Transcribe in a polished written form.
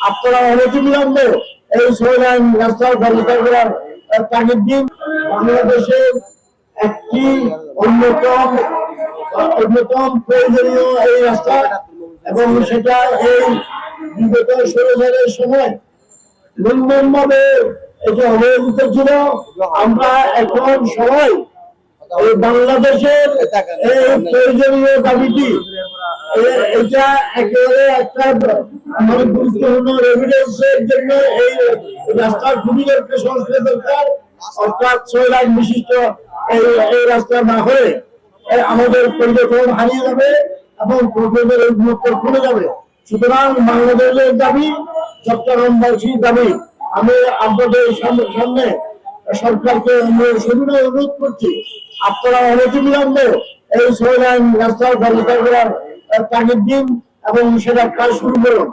আপনারা অনতিবিলম্বে এই 6 লাইন রাস্তার ব্যবস্থা করার তাগিদ দিন। বাংলাদেশের একটি অন্যতম প্রয়োজনীয় এই রাস্তা, এবং সেটা এই বিগত 16 সালের সময় নির্মমভাবে এটি অবহেলিত ছিল। আমরা এখন সবাই এই বাংলাদেশের এই প্রয়োজনীয় দাবিটি, এটা একেবারে একটা মানে গুরুত্বপূর্ণ এভিডেন্সের জন্য এই রাস্তার ভূমিকাকে সংস্কার দরকার। অর্থাৎ 6 লাইন বিশিষ্ট এই রাস্তা না হয়ে আমাদের পরিবেশন হারিয়ে যাবে এবং প্রকল্পের উন্নত কমে যাবে। সুতরাং বাংলাদেশের দাবি, চট্টগ্রামবাসীর দাবি, আমি আপনাদের সামনে সরকারকে সবিনয় অনুরোধ করছি, আপনারা অনতিবিলম্বে এই 6 লাইন রাস্তার ব্যবস্থা করার তাগিদ দিন এবং সেটা কাজ শুরু করুন।